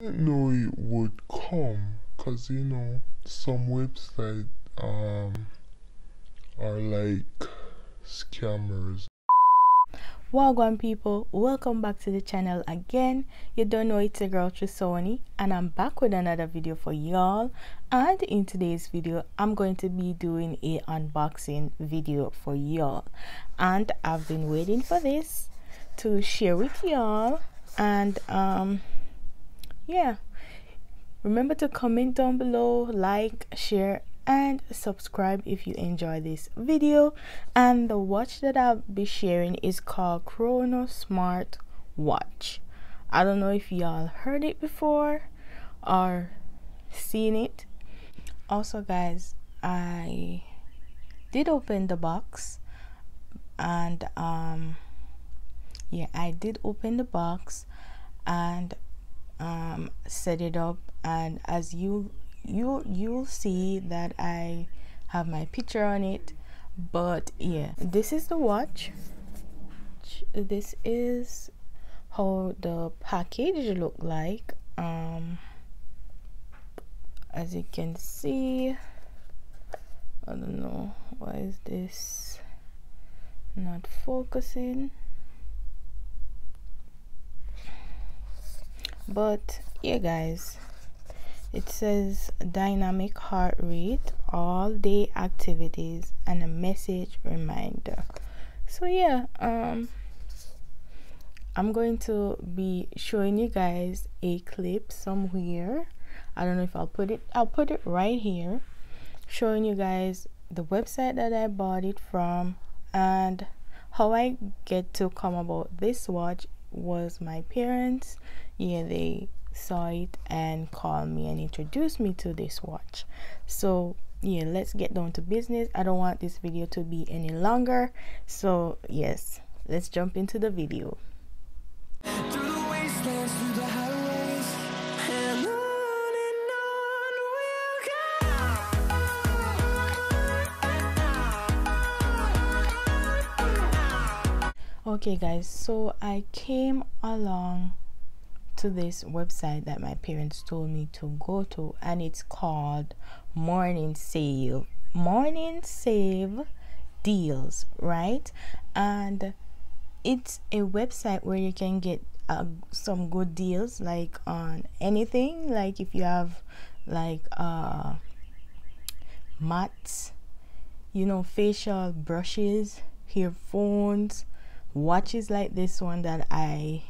didn't know it would come, cause you know some websites are like scammers. Welcome people, welcome back to the channel again. You don't know, it's a girl Trisoni, and I'm back with another video for y'all. And in today's video I'm going to be doing a unboxing video for y'all, and I've been waiting for this to share with y'all. And yeah, remember to comment down below, like, share and subscribe if you enjoy this video. And the watch that I'll be sharing is called Chrono smart watch. I don't know if y'all heard it before or seen it. Also guys, I did open the box, and yeah, I did open the box and set it up, and as you'll see that I have my picture on it. But yeah, this is the watch. This is how the package look like. As you can see, I don't know why is this not focusing, but yeah guys, it says dynamic heart rate, all day activities, and a message reminder. So yeah, I'm going to be showing you guys a clip somewhere. I don't know if I'll put it right here, showing you guys the website that I bought it from, and how I get to come about this watch was my parents. Yeah, they saw it and called me and introduced me to this watch. So yeah, let's get down to business. I don't want this video to be any longer, so yes, let's jump into the video. Through the wastelands, through the highways, and on we'll go. Okay guys, so I came along to this website that my parents told me to go to, and it's called Morning Save Deals, right? And it's a website where you can get some good deals, like on anything, like if you have like mats, you know, facial brushes, earphones, watches like this one that I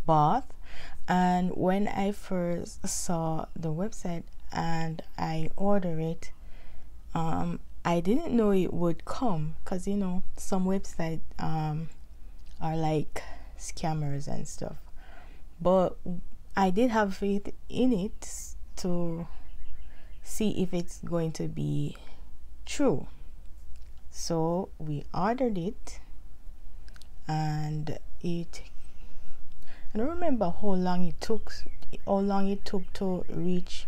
bought. And when I first saw the website and I ordered it, I didn't know it would come, because you know some websites are like scammers and stuff. But I did have faith in it to see if it's going to be true. So we ordered it, and I don't remember how long it took to reach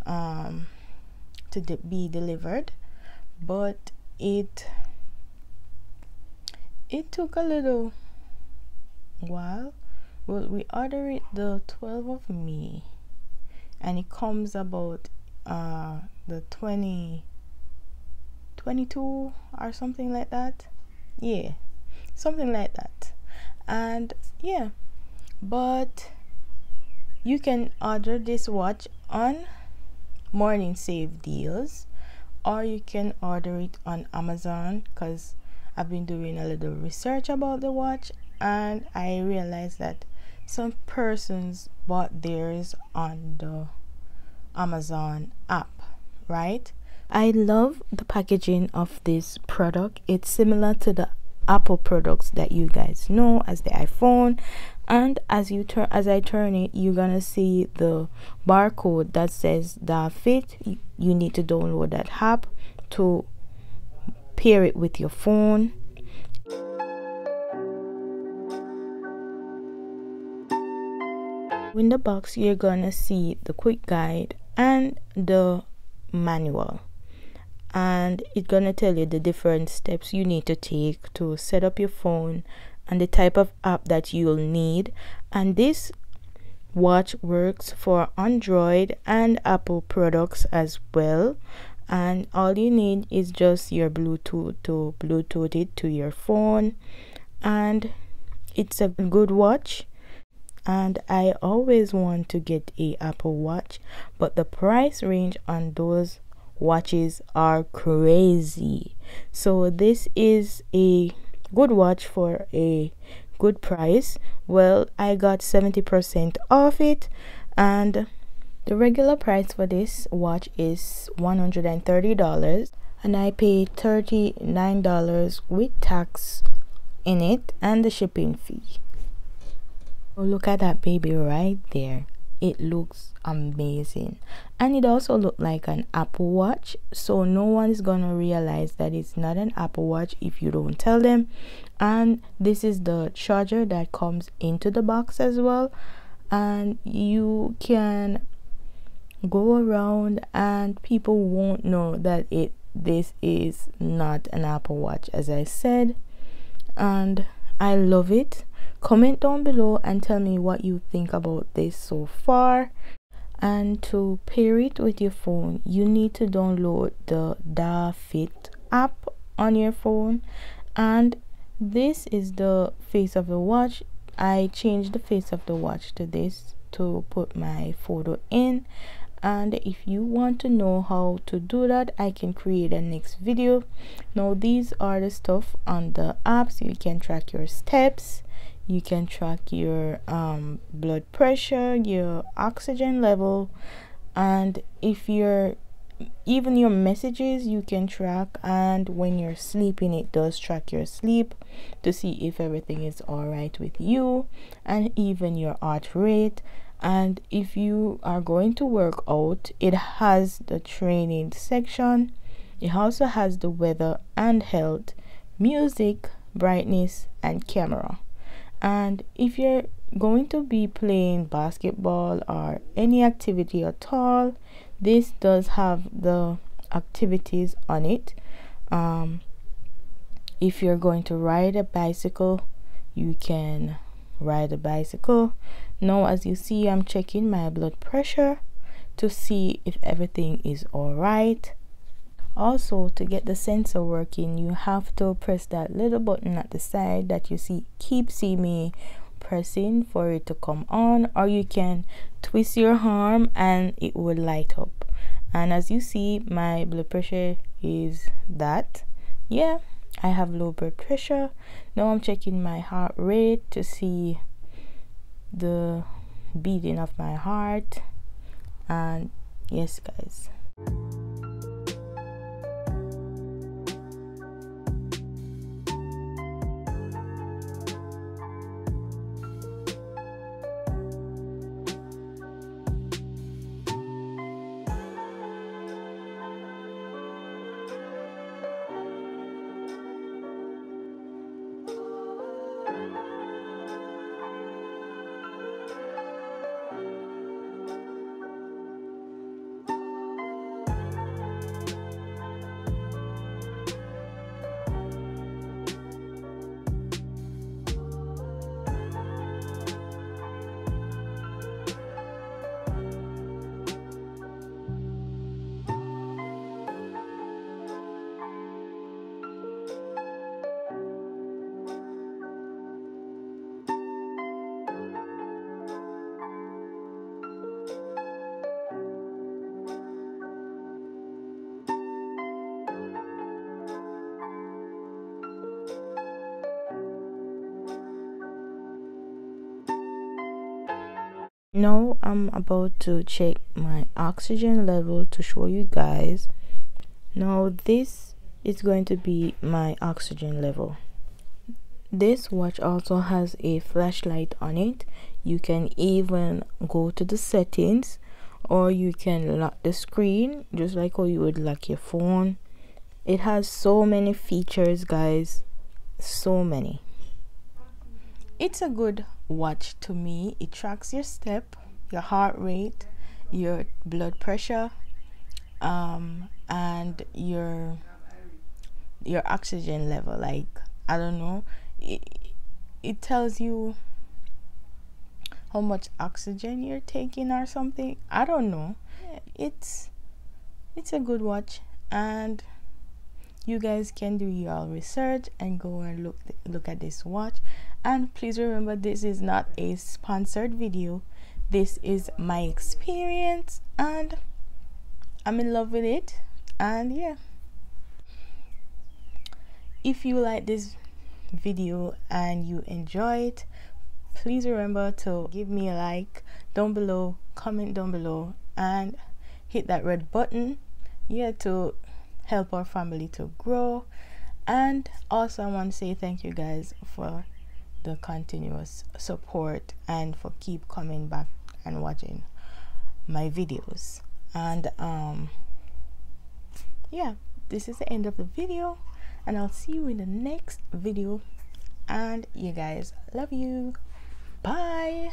to be delivered, but it took a little while. Well, we ordered it the 12th of May, and it comes about the 22 or something like that. Yeah, something like that. And yeah, but you can order this watch on Morning Save Deals, or you can order it on Amazon, because I've been doing a little research about the watch and I realized that some persons bought theirs on the Amazon app, right? I love the packaging of this product. It's similar to the Apple products that you guys know as the iPhone, and as I turn it, you're gonna see the barcode that says the fit. You need to download that app to pair it with your phone. In the box, you're gonna see the quick guide and the manual, and it's gonna tell you the different steps you need to take to set up your phone and the type of app that you'll need. And this watch works for Android and Apple products as well, and all you need is just your Bluetooth to Bluetooth it to your phone, and it's a good watch. And I always want to get a Apple Watch, but the price range on those watches are crazy. So this is a good watch for a good price. Well, I got 70% off it, and the regular price for this watch is $130, and I paid $39 with tax in it and the shipping fee. Oh, look at that baby right there. It looks amazing, and it also looked like an Apple Watch, so no one is gonna realize that it's not an Apple Watch if you don't tell them. And this is the charger that comes into the box as well, and you can go around and people won't know that this is not an Apple Watch, as I said, and I love it. Comment down below and tell me what you think about this so far. And to pair it with your phone, you need to download the Fit app on your phone, and this is the face of the watch. I changed the face of the watch to this to put my photo in, and if you want to know how to do that, I can create a next video. Now these are the stuff on the app, so you can track your steps, you can track your blood pressure, your oxygen level, and if you're even your messages you can track, and when you're sleeping it does track your sleep to see if everything is all right with you, and even your heart rate. And if you are going to work out, it has the training section. It also has the weather and health, music, brightness, and camera. And if you're going to be playing basketball or any activity at all, this does have the activities on it. If you're going to ride a bicycle, you can ride a bicycle. Now as you see, I'm checking my blood pressure to see if everything is all right. Also, to get the sensor working, you have to press that little button at the side that you see me pressing for it to come on, or you can twist your arm and it will light up. And as you see, my blood pressure is that. Yeah, I have low blood pressure. Now I'm checking my heart rate to see the beating of my heart, and yes guys. Now I'm about to check my oxygen level to show you guys. Now this is going to be my oxygen level. This watch also has a flashlight on it. You can even go to the settings, or you can lock the screen just like how you would lock your phone. It has so many features, guys, so many. It's a good watch to me. It tracks your step, your heart rate, your blood pressure, and your oxygen level. Like, I don't know, it tells you how much oxygen you're taking or something. I don't know. It's a good watch, and you guys can do your research and go and look at this watch. And please remember, this is not a sponsored video. This is my experience and I'm in love with it. And yeah, if you like this video and you enjoy it, please remember to give me a like down below, comment down below, and hit that red button, yeah, to help our family to grow. And also I want to say thank you guys for the continuous support and for keep coming back and watching my videos. And yeah, this is the end of the video, and I'll see you in the next video. And you guys, love you. Bye.